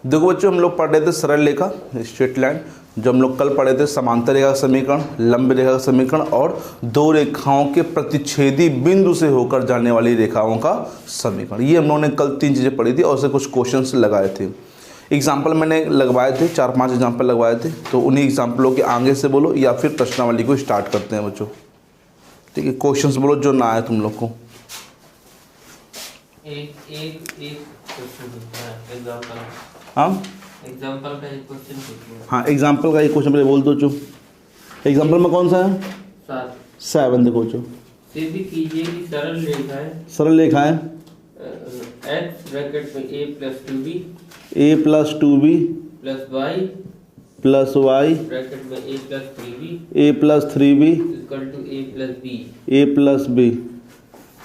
देखो बच्चों, हम लोग पढ़ रहे थे सरल रेखा स्ट्रेट लाइन, जो हम लोग कल पढ़े थे समांतर रेखा का समीकरण, लंब रेखा का समीकरण और दो रेखाओं के प्रतिच्छेदी बिंदु से होकर जाने वाली रेखाओं का समीकरण। ये हम लोगों ने कल 3 चीज़ें पढ़ी थी और उससे कुछ क्वेश्चंस लगाए थे। एग्जाम्पल मैंने लगवाए थे, 4-5 एग्जाम्पल लगवाए थे, तो उन्हीं एग्जाम्पलों के आगे से बोलो या फिर प्रश्नावली को स्टार्ट करते हैं बच्चों। ठीक है, क्वेश्चंस बोलो जो ना आए तुम लोग को। एक एग्जांपल। हाँ, एग्जांपल का एक क्वेश्चन पूछिए। हाँ एग्जाम्पल का एक क्वेश्चन पहले बोल दो चो। एग्जाम्पल में कौन सा है? 7 देखो चो। सिद्ध कीजिए कि सरल रेखाएं x ब्रैकेट में a plus 2b plus y bracket में a plus 3b equal to a प्लस b।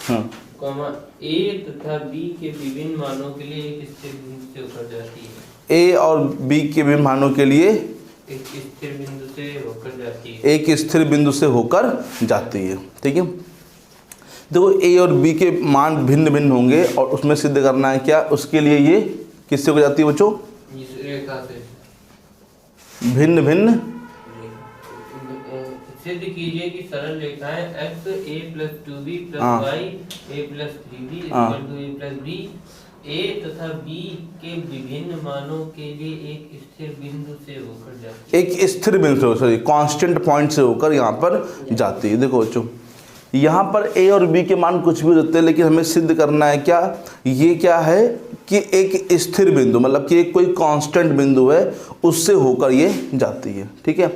हाँ, कॉमा a तथा b के विभिन्न मानों के लिए एक स्थिर बिंदु से होकर जाती है। a और b के विभिन्न मानों के लिए एक स्थिर बिंदु से होकर जाती है। एक स्थिर बिंदु से होकर जाती है। ठीक है, देखो a और b के मान भिन्न भिन्न होंगे और उसमें सिद्ध करना है क्या, उसके लिए ये किससे हो जाती है बच्चों? इस रेखा से भिन्न भिन्न। सिद्ध कीजिए कि सरल रेखाएं x a plus 2b plus y a plus 3b equal to a प्लस b a तथा b के विभिन्न मानों के लिए एक स्थिर बिंदु से होकर जाती है। एक स्थिर बिंदु से, सॉरी कांस्टेंट पॉइंट से होकर यहाँ पर जाती है। देखो बच्चों, यहाँ पर a और b के मान कुछ भी होते हैं, लेकिन हमें सिद्ध करना है क्या, ये क्या है कि एक स्थिर बिंदु, मतलब कि एक कोई कांस्टेंट बिंदु है उससे होकर ये जाती है। ठीक है,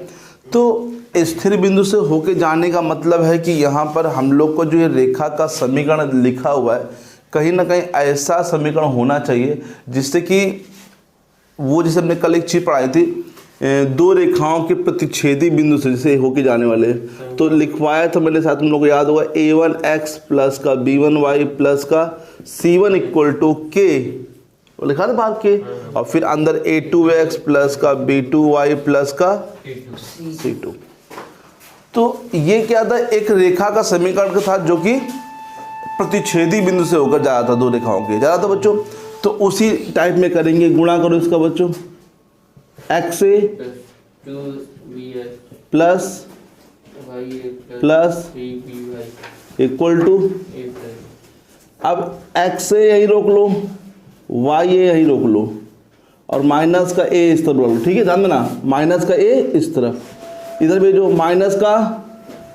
तो स्थिर बिंदु से होकर जाने का मतलब है कि यहाँ पर हम लोग को जो ये रेखा का समीकरण लिखा हुआ है, कहीं ना कहीं ऐसा समीकरण होना चाहिए जिससे कि वो, जैसे हमने कल एक चीज़ पढ़ाई थी, दो रेखाओं के प्रतिच्छेदी बिंदु से जैसे होके जाने वाले, तो लिखवाया था मेरे साथ, तुम लोग को याद होगा a1x प्लस का b1y प्लस का c1 इक्वल टू k, लिखा था बाहर के, और फिर अंदर a2x प्लस का b2y प्लस का c2। तो ये क्या था, एक रेखा का समीकरण था जो कि प्रतिच्छेदी बिंदु से होकर जा रहा था, दो रेखाओं के जा रहा था बच्चों। तो उसी टाइप में करेंगे, गुणा करो इसका बच्चों, x a plus plus equal to, अब x a यही रोक लो, y a यही रोक लो और माइनस का a इस तरफ लो। ठीक है, ध्यान देना, माइनस का a इस तरफ, इधर भी जो माइनस का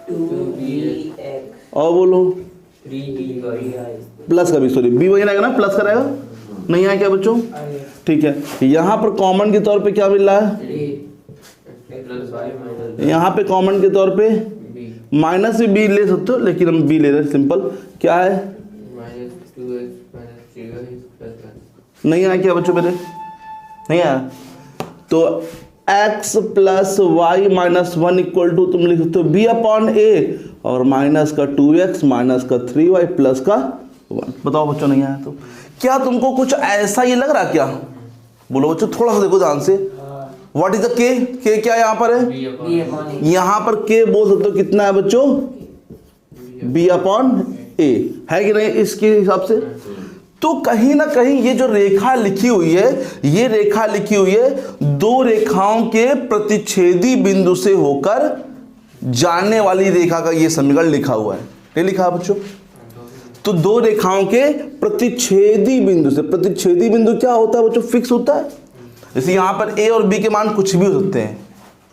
2bx और बोलो 3by प्लस का भी, सॉरी b वही रहेगा ना, प्लस का रहेगा, नहीं आया क्या बच्चों? ठीक है, यहाँ पर कॉमन के तौर पे क्या मिल रहा है, यहाँ पे कॉमन के तौर पे माइनस से b ले सकते हो, लेकिन हम b ले रहे हैं, सिंपल क्या है, नहीं आया क्या बच्चों मेरे, नहीं आया, तो x plus y minus 1 equal to तुम लिख सकते हो b अपॉन a और माइनस का 2x माइनस का 3y प्लस का 1। बताओ बच्चों, नहीं आया तो क्या तुमको कुछ ऐसा ये लग रहा क्या? बोलो बच्चों, थोड़ा सा देखो ध्यान से, व्हाट इज द k क्या यहाँ पर है, यहाँ पर k बोल सकते हो कितना है बच्चों, b अपॉन a है कि नहीं इसके हिसाब से। तो कहीं ना कहीं ये जो रेखा लिखी हुई है, ये रेखा लिखी हुई है दो रेखाओं के प्रतिच्छेदी बिंदु से होकर जाने वाली रेखा का ये समीकरण लिखा हुआ है, नहीं लिखा है बच्चों? तो दो रेखाओं के प्रतिच्छेदी बिंदु से, प्रतिच्छेदी बिंदु क्या होता है बच्चों, फिक्स होता है। जैसे यहाँ पर a और b के मान कुछ भी हो सकते हैं,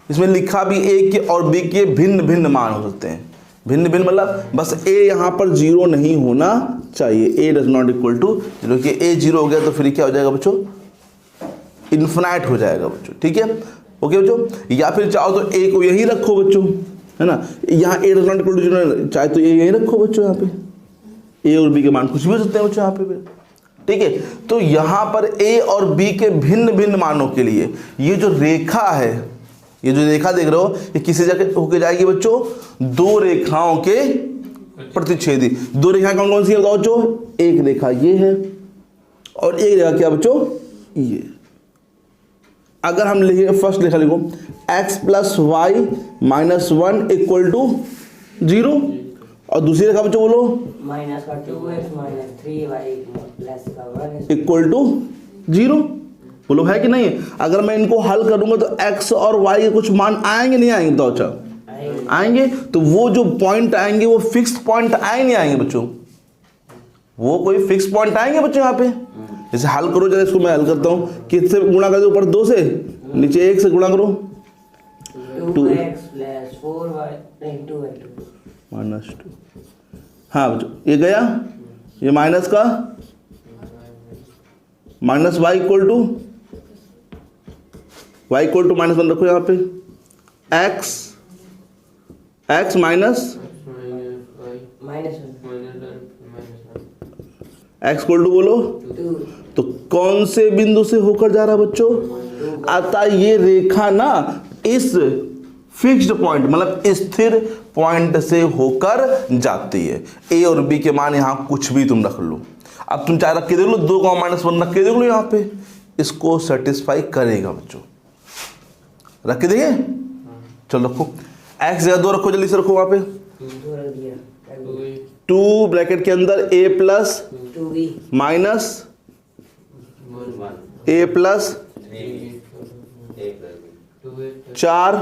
इसमें लिखा भी a के और b के भिन्न भिन्न मान हो सकते हैं, भिन्न भिन्न मतलब बस a यहाँ पर 0 नहीं होना चाहिए, a does not equal to 0, कि a 0 हो गया तो फिर क्या हो जाएगा बच्चों, इन्फिनाइट हो जाएगा बच्चों। ठीक है, ओके बच्चों, या फिर चाहो तो a को यही रखो बच्चों, है ना, यहाँ a does not equal to 0, चाहे तो a यही रखो बच्चों, यहाँ पे a और b के मान कुछ भी हो सकते हैं बच्चों यहाँ पे। ठीक है, तो यहाँ पर a और b के भिन्न भिन्न मानों के लिए ये जो रेखा है, ये जो रेखा देख रहे हो, ये किसी जगह होके जाएगी बच्चों, दो रेखाओं के प्रतिच्छेदी। दो रेखाएं कौन कौन सी है बताओ बच्चों, एक रेखा ये है और एक रेखा क्या बच्चों, ये। अगर हम लिखे, फर्स्ट रेखा लिखो x plus y minus 1 equal to 0, और दूसरी रेखा बच्चों बोलो माइनस का 2x माइनस 3y प्लस का 1 इक्वल टू 0। बोलो है कि नहीं? अगर मैं इनको हल करूंगा तो x और y के कुछ मान आएंगे नहीं आएंगे? तो अच्छा आएंगे। तो वो जो पॉइंट आएंगे वो फिक्स पॉइंट आए नहीं आएंगे बच्चों? वो कोई फिक्स पॉइंट आएंगे बच्चों यहाँ पे? जैसे हल करो जरा, इसको मैं हल करता हूँ। किससे गुणा कर दो? ऊपर 2 से, नीचे 1 से गुणा करो। 2x + 4y नहीं 2y -2। हाँ बच्चों ये गया, ये माइनस का -y इक्वल टू -1 रखो यहाँ पे। x minus x equal to बोलो। 2 तो कौन से बिंदु से होकर जा रहा है बच्चों? अतः ये रेखा ना इस फिक्स्ड पॉइंट मतलब स्थिर पॉइंट से होकर जाती है। ए और बी के मान यहाँ कुछ भी तुम रख लो। अब तुम चाहे रख के देख लो, 2 -1 रख के देख लो यहाँ पे, इसको सेटिस्फाई करेगा बच्चों। रख के देखिए, चलो रखो। x जगह 2 रखो, जल्दी से रखो वहां पे। 2 रख दिया 2 ब्रैकेट के अंदर a plus 2b minus a plus 4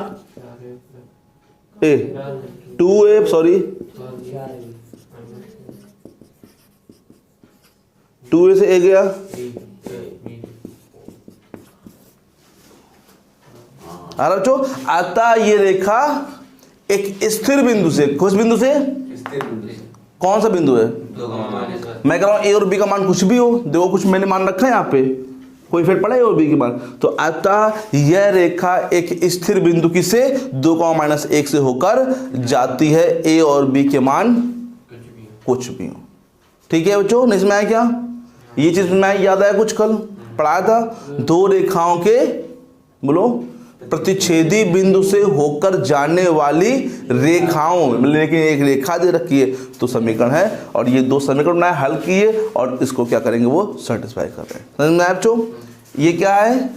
a 2a sorry 2a से a गया। बच्चों अतः ये रेखा एक स्थिर बिंदु से, कुछ बिंदु से, कौन सा बिंदु है? मैं कह रहा हूं ए और बी का मान कुछ भी हो, देखो कुछ मैंने मान रखा है यहाँ पे, कोई इफेक्ट पड़ा है ए और बी के मान? तो अतः यह रेखा एक स्थिर बिंदु की से 2 -1 से होकर जाती है, ए और बी के मान कुछ भी हो। ठीक है बच्चों, नहीं समझ आया क्या? ये चीज में याद आया? कुछ कल पढ़ाया था, 2 रेखाओं के बोलो प्रतिच्छेदी बिंदु से होकर जाने वाली रेखाओं, लेकिन एक रेखा दे रखी है तो समीकरण है, और ये 2 समीकरण बनाए, हल किए और इसको क्या करेंगे वो सेटिस्फाई कर रहे हैं। समझ में आया बच्चों? ये क्या है?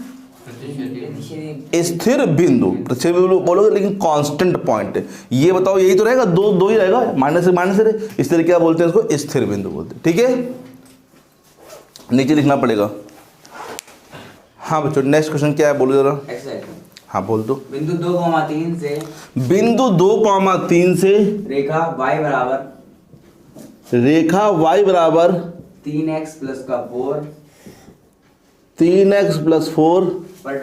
स्थिर बिंदु, प्रतिच्छेदी बिंदु बोलोगे लेकिन कांस्टेंट पॉइंट है। ये बताओ यही तो रहेगा, 2 ही रहेगा, माइनस से माइनस से, इस तरह क्या बोलते हैं इसको? स्थिर बिंदु बोलते हैं। ठीक है, नीचे लिखना पड़ेगा। हाँ बच्चों नेक्स्ट क्वेश्चन क्या है बोलो जरा। हाँ बोल दो। बिंदु 2,3 से बिंदु 2,3 से रेखा y बराबर 3x + 4 3x + 4 पर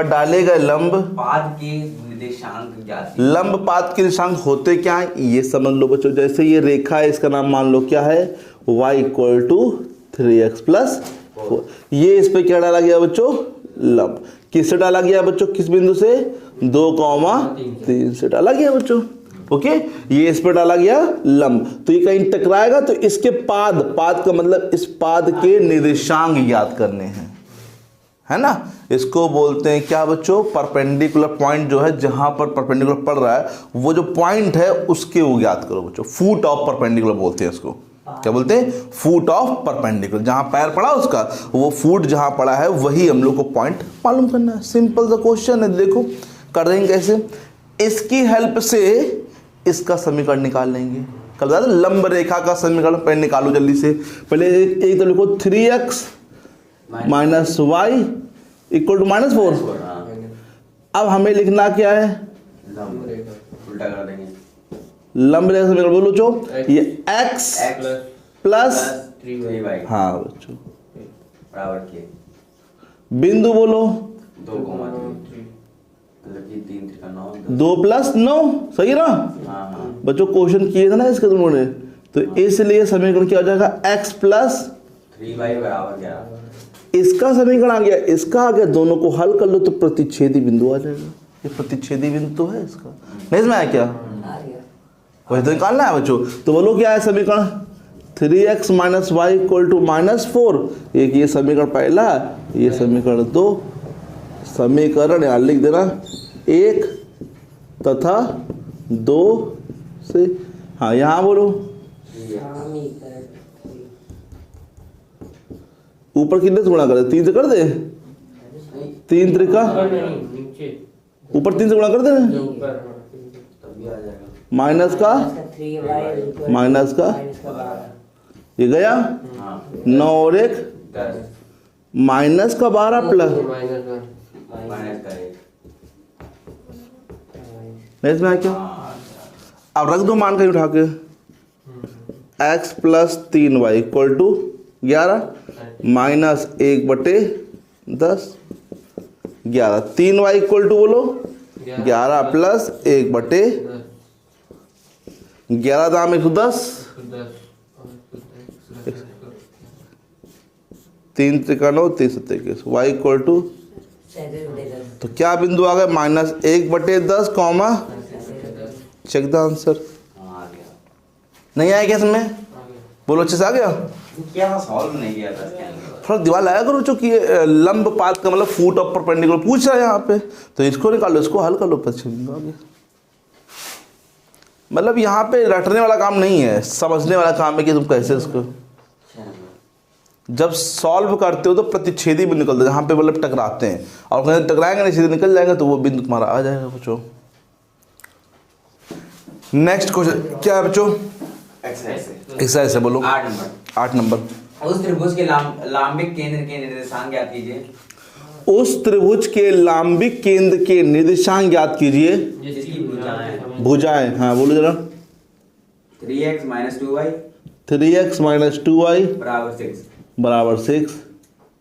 डाले गए लंब पाद के निर्देशांक ज्ञात। लंब पाद के निर्देशांक होते क्या है ये समझ लो बच्चों। जैसे ये रेखा है, इसका नाम मान लो क्या है? y = 3x + 4। ये इस पे क्या डाला गया बच्चों? लंब। किससे डाला गया बच्चों? किस बिंदु से? 2,3 से डाला गया बच्चों। ओके, ये इस पर डाला गया लंब, तो ये कहीं टकराएगा तो इसके पाद का मतलब इस पाद के निर्देशांक याद करने हैं, है ना? इसको बोलते हैं क्या बच्चों? परपेंडिकुलर पॉइंट जो है, जहां पर परपेंडिकुलर पड़ रहा है वो जो पॉइंट है उसके वो याद करो बच्चों। फुट ऑफ परपेंडिकुलर बोलते हैं इसको। क्या बोलते हैं? Foot of perpendicular. जहां पैर पड़ा उसका वो फुट जहां पड़ा है वही हम लोग को पॉइंट मालूम करना है। सिंपल सा क्वेश्चन है। देखो कर देंगे कैसे? इसकी हेल्प से इसका समीकरण निकाल लेंगे। कल बता दो लंब रेखा का समीकरण पहले निकालो जल्दी से। पहले एक तो लिखो 3x - y = -4। अब हमें लिखना क्या है? उल्टा कर देंगे। लंब रेखा समीकरण बोलो जो ये x प्लस 3y हाँ बच्चों बराबर के बिंदु बोलो 2,3 मतलब कि 3 × 9 2 + 9 सही ना हाँ बच्चों? क्वेश्चन किए थे ना इसके तुमने, तो इसलिए समीकरण क्या हो जाएगा? x + 3y बराबर क्या? इसका समीकरण आ गया, इसका आ गया, दोनों को हल कर लो तो प्रतिच्छेदी बिंदु आ जाएगा। ये प्रतिच्छेदी बिंदु तो है इसका। नहीं समझ आया क्या? वही तो निकालना है बच्चों। तो बोलो क्या है समीकरण? 3x - y = -4। एक ये समीकरण पहला, ये समीकरण 2। समीकरण यहाँ लिख देना 1 तथा 2 से। हाँ यहाँ बोलो ऊपर कितने से गुणा कर दे? 3 से कर दे। 3 त्रिका ऊपर 3 से गुणा कर दे। तभी आ जाएगा। माइनस का ये गया 9 और 1 10 माइनस का 12 प्लस माइनस 1 माइनस का 1। नहीं इसमें क्या, हाँ, अब रख दो मान कहीं उठा के, x plus 3y equal to 11 minus 1/10 11 3y equal to बोलो 11 प्लस 1/11 दाम 110 3 त्रिकानो 3 सत्ताईस y इक्वल टू, तो क्या बिंदु आ गए minus 1/10 comma, check the answer. हाँ, आ गया। नहीं आया क्या इसमें, बोलो अच्छे से आ गया। क्या सॉल्व नहीं किया था इसके अंदर? थोड़ा दिमाग लगाया करो, चूंकि लंब पात का मतलब फुट ऑफ परपेंडिकुलर पूछ रहा है यहाँ पे, तो इसको निकाल लो, इसको हल कर लो, पीछे बिंदु आ गया। मतलब यहाँ पे रटने वाला काम नहीं है, समझने वाला काम है कि तुम कैसे इसको जब सॉल्व करते हो तो प्रतिच्छेदी बिंदु निकलते हैं, जहाँ पे मतलब टकराते हैं, और कहीं टकराएंगे नहीं सीधे निकल जाएंगे तो वो बिंदु तुम्हारा आ जाएगा बच्चों। नेक्स्ट क्वेश्चन क्या है बच्चों, एक्सरसाइज से बोलो। 8 नंबर। 8 नंबर, उस त्रिभुज के लांबिक केंद्र के निर्देशांक ज्ञात कीजिए। उस त्रिभुज के लांबिक केंद्र के निर्देशांक ज्ञात कीजिए। जिसकी भुजाएं भुजाएं, हाँ बोलो जरा। 3x - 2y 3x minus 2y बराबर 6, बराबर 6,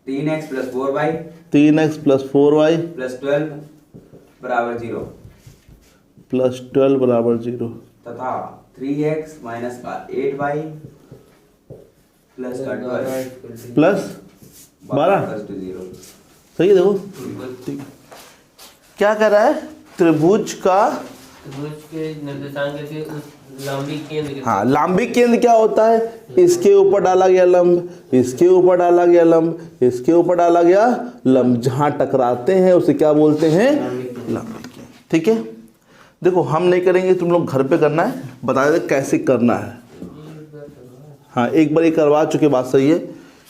3x + 4y 3x plus 4y + 12 बराबर 0 प्लस 12 बराबर 0 तथा 3x - 8y + 12 प्लस 12 + 0। सही है, देखो ठीक है। क्या कह रहा है, त्रिभुज का, त्रिभुज के निर्देशांक के उस लंबिक केंद्र के, हाँ लांबिक केंद्र क्या होता है, इसके ऊपर डाला गया लंब, इसके ऊपर डाला गया लंब, इसके ऊपर डाला गया लंब, जहां टकराते हैं उसे क्या बोलते हैं, लांबिक केंद्र। ठीक है, देखो हम नहीं करेंगे, तुम लोग घर पे करना है, बता देते कैसे करना है। हाँ एक बार ये करवा चुके, बात सही है।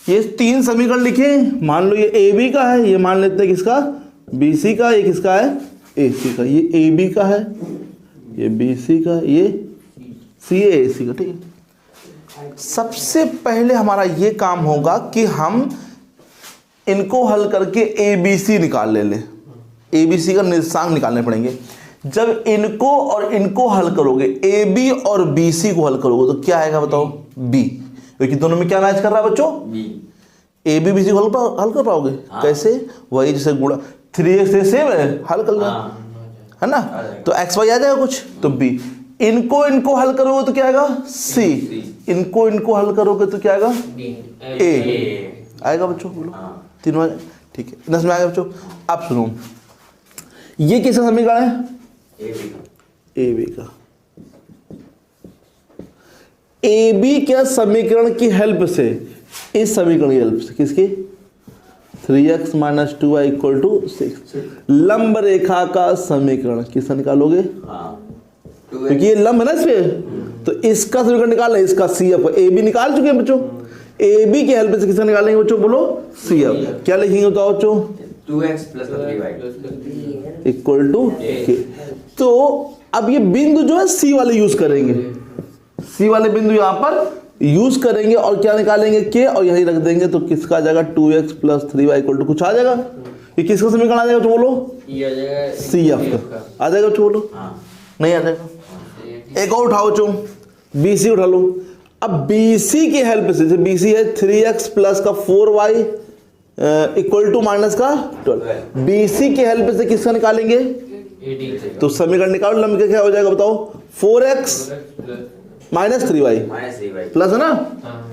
ये 3 समीकरण लिखे, मान लो ये ए बी का है, ये मान लेते हैं किसका, बी सी का, ये किसका है, ए सी का, ये ए बी का है, ये बी सी का, ये सी ए सी का। ठीक है, सबसे पहले हमारा ये काम होगा कि हम इनको हल करके ए बी सी निकाल ले, ए बी सी का निर्देशांक निकालने पड़ेंगे। जब इनको और इनको हल करोगे, ए बी और बी सी को हल करोगे, तो क्या आएगा बताओ, बी, क्योंकि दोनों में क्या मैच कर रहा है बच्चों, B. A B B C को हल कर पाओगे, हाँ। कैसे, वही जैसे गुणा 3x से सेम है, हल कर लो, है ना, तो एक्स वाई आ जाएगा कुछ, तो बी। इनको इनको हल करोगे तो क्या आएगा, सी, इनको इनको हल करोगे तो क्या आएगा, ए आएगा बच्चों, बोलो तीनों। ठीक है, 10 में आएगा बच्चों। अब सुनो, ये किसका समीकरण है, ए बी का। ए बी के समीकरण की हेल्प से, इस समीकरण की हेल्प से, किसकी, 3x - 2y = 6, लंब रेखा का समीकरण किसका निकालोगे, क्योंकि ये लंब है ना इसपे, तो इसका समीकरण निकालना है, इसका सी एफ, ए बी निकाल चुके हैं बच्चों, ए बी की हेल्प से किसका निकालेंगे बच्चों, बोलो सी एफ। क्या लिखेंगे बताओ बच्चों, 2x + 3y = k। तो अब ये बिंदु जो है सी वाले यूज करेंगे, सी वाले बिंदु यहां पर यूज करेंगे, और क्या निकालेंगे, के, और यही रख देंगे, तो किसका आ जाएगा, 2x + 3y = कुछ आ जाएगा। ये किसका समीकरण आ जाएगा, बोलो सी एफ का आ जाएगा, बोलो नहीं आ जाएगा। एक और उठाओ चो, बी सी उठा लो। अब बी सी की हेल्प से, बी सी है 3x + 4y = -12, बी सी की हेल्प से किसका निकालेंगे, तो समीकरण निकालो, लंब का क्या हो जाएगा बताओ, 4x - 3y प्लस है ना,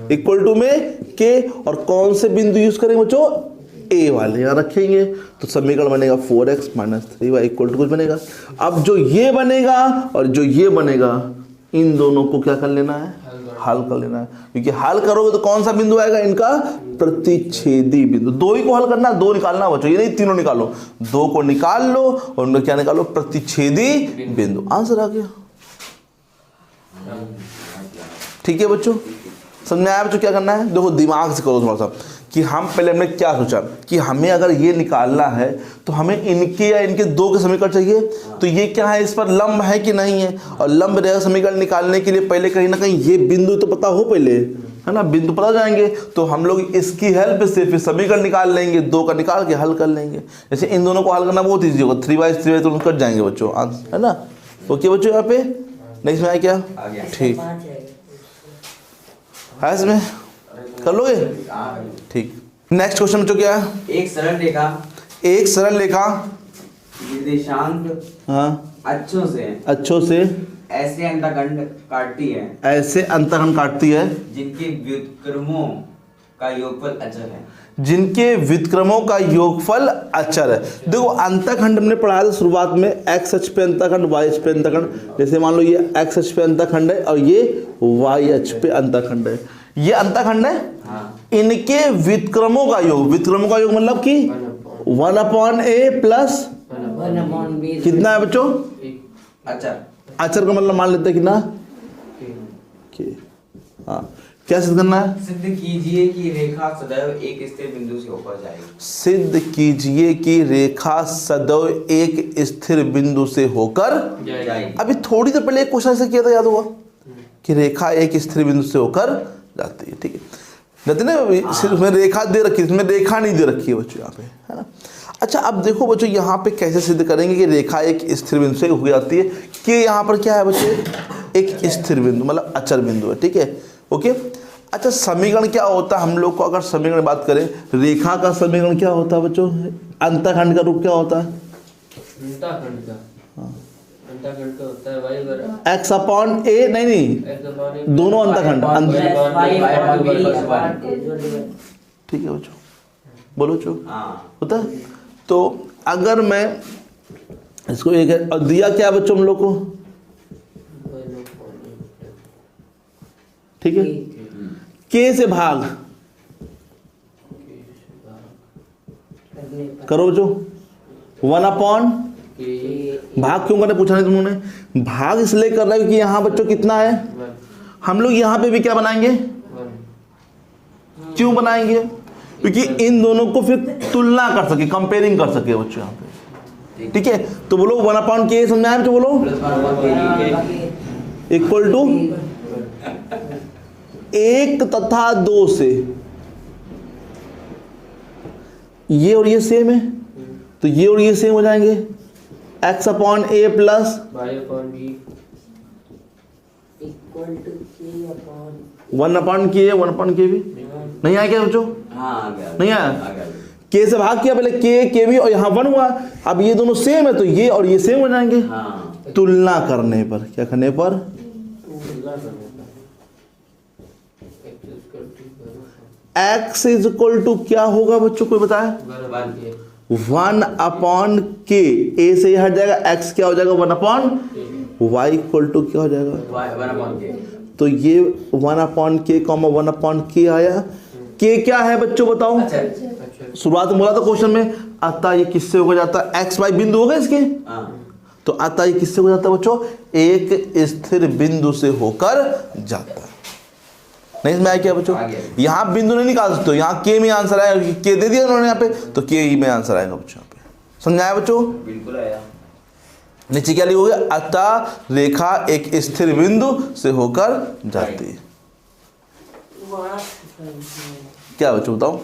= में के, और कौन से बिंदु यूज करेंगे बच्चों, ए वाले यहाँ रखेंगे, तो समीकरण बनेगा 4x - 3y = कुछ बनेगा। अब जो ये बनेगा और जो ये बनेगा, इन दोनों को क्या कर लेना है, हल कर लेना है, क्योंकि हल करोगे तो कौन सा बिंदु आएगा, इनका प्रतिच्छेदी बिंदु। 2 ही को हल करना, 2 निकालना बच्चों, ये नहीं तीनों निकालो, 2 को निकाल लो और उनका क्या निकालो, प्रतिच्छेदी बिंदु। आंसर आ गया। ठीक है बच्चों, समझ में आया बच्चों क्या करना है, देखो दिमाग से करो थोड़ा सा। कि हम पहले हमने क्या सोचा कि हमें अगर ये निकालना है तो हमें इनके या इनके दो के समीकरण चाहिए, तो ये क्या है, इस पर लंब है कि नहीं है, और लंब रेखा समीकरण निकालने के लिए पहले कहीं ना कहीं ये बिंदु तो पता हो पहले, है ना, बिंदु पता जाएंगे, तो हम लोग इसकी हेल्प से फिर समीकरण निकाल लेंगे, दो का निकाल के हल कर लेंगे। जैसे इन दोनों को हल करना बहुत ईजी होगा, 3/3 तो कट जाएंगे बच्चों, है ना। ओके बच्चों, यहाँ पे नेक्स्ट में आया क्या, ठीक है, इसमें कर लोगे, ठीक। नेक्स्ट क्वेश्चन बच्चों क्या है, एक सरल रेखा निर्देशांक हाँ अच्छों से ऐसे अंतखंड काटती है जिनके व्युत्क्रमों का योगफल अचर है। देखो अंतखंड हमने पढ़ा था शुरुआत में, एक्स अक्ष पे अंतखंड, वाई अक्ष पे अंतखंड। जैसे मान लो ये एक्स अक्ष पे अंतखंड है और ये वाई अक्ष पे अंतखंड है, ये अंतखंड है। इनके व्युत्क्रमों का योग मतलब कि 1/a प्लस कितना है बच्चों, अचर का मतलब मान लेते हैं कितना, हाँ, क्या सिद्ध करना है, सिद्ध कीजिए कि रेखा सदैव एक स्थिर बिंदु से होकर जाएगी। सिद्ध कीजिए कि रेखा सदैव एक स्थिर बिंदु से होकर जाएगी। अभी थोड़ी देर पहले एक क्वेश्चन ऐसे किया था, याद होगा, कि रेखा एक स्थिर बिंदु से होकर जाती है, ठीक है, जाती ना, इसमें रेखा दे रखी है, इसमें रेखा नहीं दे रखी है बच्चों यहाँ पे, है ना। अच्छा अब देखो बच्चों यहाँ पे कैसे सिद्ध करेंगे कि रेखा एक स्थिर बिंदु से हो जाती है, कि यहाँ पर क्या है बच्चे, एक स्थिर बिंदु मतलब अचर बिंदु है, ठीक है, ओके। अच्छा समीकरण क्या होता है, हम लोग को अगर समीकरण बात करें, रेखा का समीकरण क्या होता है बच्चों, अंतखंड का रूप क्या होता है, अंतखंड का होता है y बराबर x/a, नहीं दोनों अंतखंड, ठीक है बच्चों, बोलो बच्चों, होता है। तो अगर मैं इसको एक और दिया क्या बच्चों हम लोग को, ठीक है, k से भाग करो बच्चों, 1/, भाग क्यों करने पूछा नहीं तुम लोगों ने, भाग इसलिए कर रहा है कि यहाँ बच्चों कितना है, हम लोग यहाँ पे भी क्या बनाएंगे, क्यों बनाएंगे, क्योंकि इन दोनों को फिर तुलना कर सके, कंपेयरिंग कर सके बच्चों यहाँ पे, ठीक है। तो बोलो 1/k समझाया बच्चों, बोलो इक्वल टू 1 तथा 2 से, ये और ये सेम है, तो ये और ये सेम हो जाएंगे, x/a plus equal to k 1/k भी नहीं आया क्या बच्चों, नहीं आया, k से भाग किया पहले, k भी, और यहाँ 1 हुआ, अब ये दोनों सेम है तो ये और ये सेम हो जाएंगे, तुलना करने पर, क्या करने पर, x इज इक्वल टू क्या होगा बच्चों, कोई बताए, 1/k, a से हट जाएगा, x क्या हो जाएगा 1/y इक्वल टू क्या हो जाएगा, तो ये 1/k, 1/k आया, k क्या है बच्चों बताओ, शुरुआत में बोला था क्वेश्चन में, अतः ये किससे होकर जाता है, x y बिंदु हो गए इसके, तो अतः ये किससे हो जाता है बच्चों, एक स्थिर बिंदु से होकर जाता है। नहीं इसमें आया क्या बच्चों, यहाँ बिंदु नहीं निकाल सकते, यहाँ के में आंसर आएगा, के दे दिया उन्होंने यहाँ पे, तो के ही में आंसर आएगा बच्चों, यहाँ पे समझाया बच्चों, बिल्कुल आया। नीचे क्या लिखोगे, अतः रेखा एक स्थिर बिंदु से होकर जाती है, क्या बच्चों बताओ,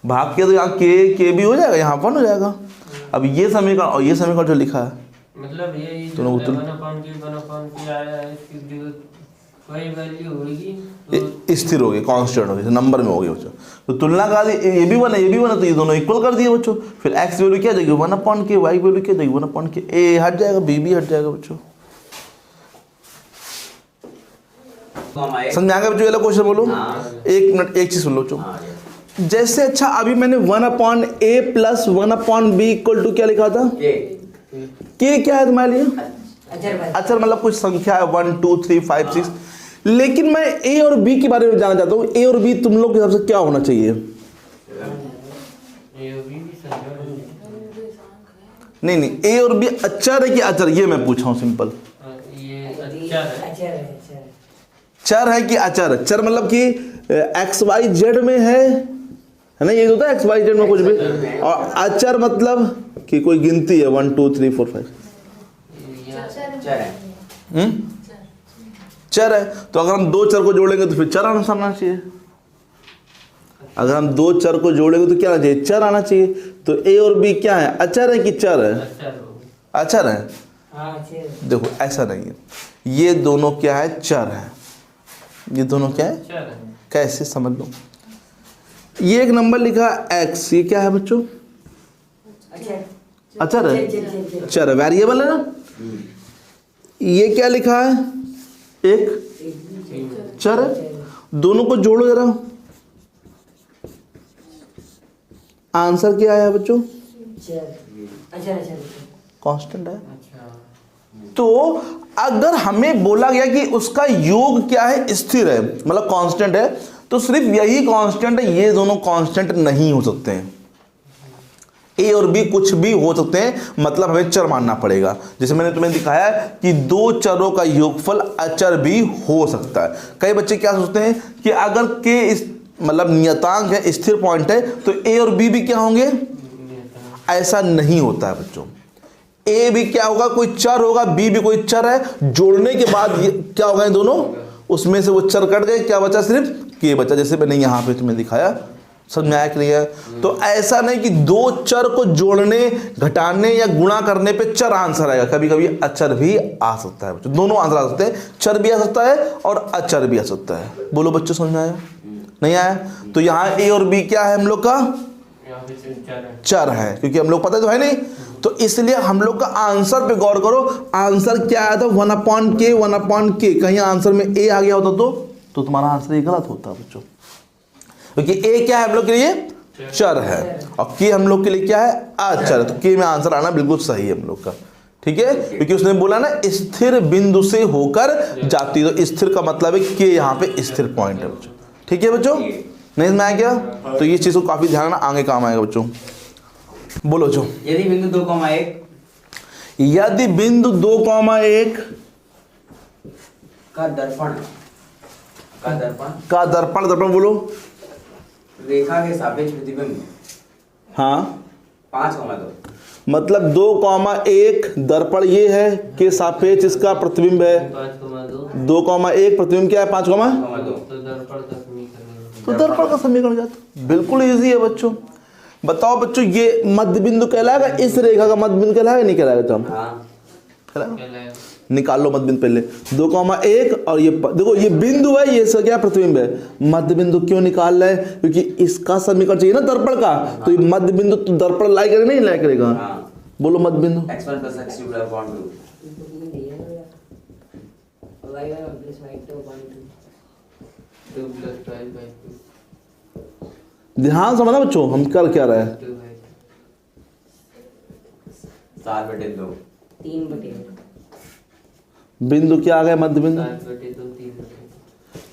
भाग के तो यहाँ के भी हो जाएगा, यहाँ 1 हो जाएगा। अब ये समीकरण और ये समीकरण जो लिखा है, मतलब ये तो 1/k आया है, इसकी जो कोई वैल्यू होगी स्थिर हो गई, कांस्टेंट हो गई, नंबर में हो गई बच्चों, तो तुलना का ये भी बना ये भी बना, तो ये दोनों इक्वल कर दिए बच्चों, फिर x वैल्यू क्या जाएगी 1/k, y वैल्यू क्या जाएगी 1/k, a हट जाएगा, b भी हट जाएगा बच्चों, समझ आएगा बच्चों, ये क्वेश्चन बोलो, एक मिनट एक चीज सुन लो बच्चों, जैसे अच्छा अभी मैंने 1/a plus 1/b equal to क्या लिखा था, k क्या है तुम्हारे लिए, अच्छा मतलब कुछ संख्या है 1 2 3 5 6, लेकिन मैं a और b के बारे में जानना चाहता हूँ, a और b तुम लोग के हिसाब से क्या होना चाहिए, नहीं a और b अचर है कि अचर, ये मैं पूछा हूँ सिंपल, ये अच्छा है, चर है कि अचर, चर मतलब कि एक्स वाई जेड में है ना, ये होता है एक्स वाई जेड में कुछ भी। और अचर मतलब कि कोई गिनती है 1 2 3 4 5 चर है। चर है। तो अगर हम दो चर को जोड़ेंगे तो फिर चर आना चाहिए। अगर हम दो चर को जोड़ेंगे तो क्या आना चाहिए? चर आना चाहिए। तो ए और बी क्या है? अचर है कि चर है? अचर है। देखो ऐसा नहीं है, ये दोनों क्या है? चर है। ये दोनों क्या है? कैसे समझ लो, ये एक नंबर लिखा एक्स, ये क्या है बच्चों? अचर है, चर है, वेरिएबल है ना। ये क्या लिखा है? एक चर है। दोनों को जोड़ो जरा, आंसर क्या आया बच्चों? कांस्टेंट है। तो अगर हमें बोला गया कि उसका योग क्या है? स्थिर है, मतलब कांस्टेंट है, तो सिर्फ यही कांस्टेंट है, ये दोनों कांस्टेंट नहीं हो सकते हैं। ए और बी कुछ भी हो सकते हैं, मतलब हमें चर मानना पड़ेगा। जैसे मैंने तुम्हें दिखाया कि दो चरों का योगफल अचर भी हो सकता है। कई बच्चे क्या सोचते हैं कि अगर के मतलब नियतांक है, स्थिर पॉइंट है, तो ए और बी भी क्या होंगे? ऐसा नहीं होता है बच्चों। ए भी क्या होगा? कोई चर होगा, बी भी कोई चर है। जोड़ने के बाद ये क्या होगा? दोनों उसमें से वो चर कट गए, क्या बचा? सिर्फ के बचा। जैसे मैंने यहाँ पे तुम्हें दिखाया, समझ में आया कि नहीं है? तो ऐसा नहीं कि दो चर को जोड़ने, घटाने या गुणा करने पे चर आंसर आएगा। कभी कभी अचर भी आ सकता है बच्चों, दोनों आंसर आ सकते हैं। चर भी आ सकता है और अचर भी आ सकता है। बोलो बच्चों, समझ में आया? नहीं आया? तो यहाँ ए और बी क्या है हम लोग का? चर है, क्योंकि हम लोग पता तो है नहीं, तो इसलिए हम लोग का आंसर पे गौर करो। आंसर क्या आया था? 1/k 1/k। कहीं आंसर में ए आ गया होता तो तुम्हारा आंसर ये गलत होता बच्चों, क्योंकि ए क्या है हम लोग के लिए? चर है, और के हम लोग के लिए क्या है? अचर। तो के में आंसर आना बिल्कुल सही है हम लोग का, ठीक है, क्योंकि उसने बोला ना स्थिर बिंदु से होकर जाती। तो स्थिर का मतलब है के यहाँ पे स्थिर पॉइंट है बच्चों, ठीक है बच्चों? नहीं समझ आया क्या? तो ये चीज को काफी ध्यान रखना, आगे काम आएगा बच्चों। बोलो जो, यदि बिंदु 2,1 यदि बिंदु 2,1 का दर्पण दर्पण बोलो, रेखा के सापेक्ष प्रतिबिंब हाँ 5,2 मतलब 2,1 दर्पण ये है के सापेक्ष इसका प्रतिबिंब है 2,1 प्रतिबिंब क्या है 5,2। तो दर्पण का समीकरण जाता, बिल्कुल इजी है बच्चों। बताओ बच्चों, ये मध्य बिंदु कहलाएगा? इस रेखा का मध्य बिंदु कहलाएगा नहीं कहलाएगा? तो कहलाएगा। निकाल लो मध्य बिंदु पहले 2,1 और ये देखो ये बिंदु है, ये इसका क्या प्रतिबिंब है? मध्य बिंदु। क्यों निकाल रहे हैं? क्योंकि इसका समीकरण चाहिए ना दर्पण का, तो ये मध्य बिंदु तो दर्पण लाई करेगा नहीं लाई करेगा? बोलो मध्य बिंदु। x1 + x2 + 1/2 ध्यान समझना बच्चों, हम कर क्या रहे हैं? 7/2 3/2 बिंदु क्या आ गया? मध्य बिंदु।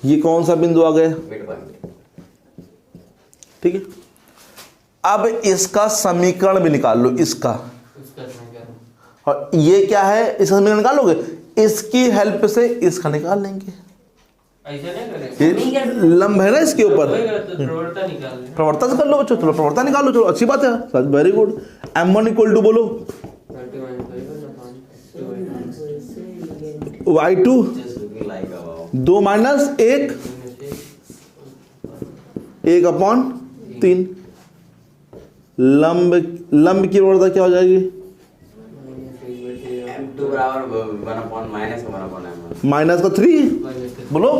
ये कौन सा बिंदु आ गया? मिड पॉइंट, ठीक है। अब इसका समीकरण भी निकाल लो, इसका। और ये क्या है? इसका समीकरण निकालोगे, इसकी हेल्प से इसका निकाल लेंगे। ये लंब है ना इसके ऊपर, प्रवणता से कर लो बच्चों। चलो प्रवणता निकाल लो, चलो अच्छी बात है, वेरी गुड। M1 = बोलो y2 2 - 1 1/3। लंब की प्रवणता क्या हो जाएगी? m2 = 1/- माइनस का 3 बोलो,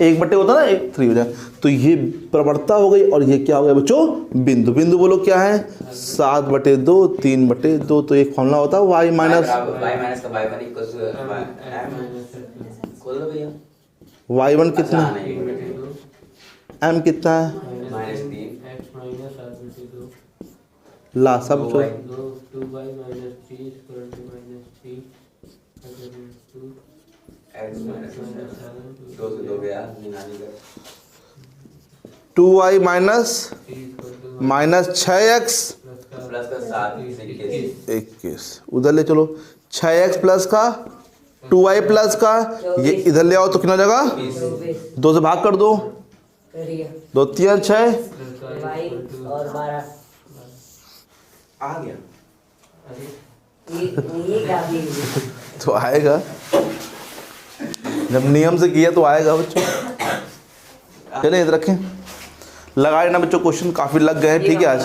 1/, होता है ना 3 हो जाए। तो ये प्रवणता हो गई, और ये क्या हो गया बच्चों? बिंदु। बिंदु बोलो क्या है? 7/2 3/2। तो एक फॉर्मूला होता है y माइनस का y1 खोल लो भैया। y1 कितना? m कितना है? -3 ला सब जो x -2 से 2 गया, निकालने का 2y माइनस 6x प्लस का 7 21 उधर ले चलो। 6x प्लस का 2y प्लस का ये इधर ले आओ तो कितना जगह? 2 से भाग कर दो, करिए 2 3 6 प्लस वाई और 12 आ गया। ये क्या भी तो आएगा, जब नियम से किया तो आएगा बच्चों। चलिए इधर रखें, लगाए ना बच्चों, क्वेश्चन काफ़ी लग गए हैं, ठीक है आज।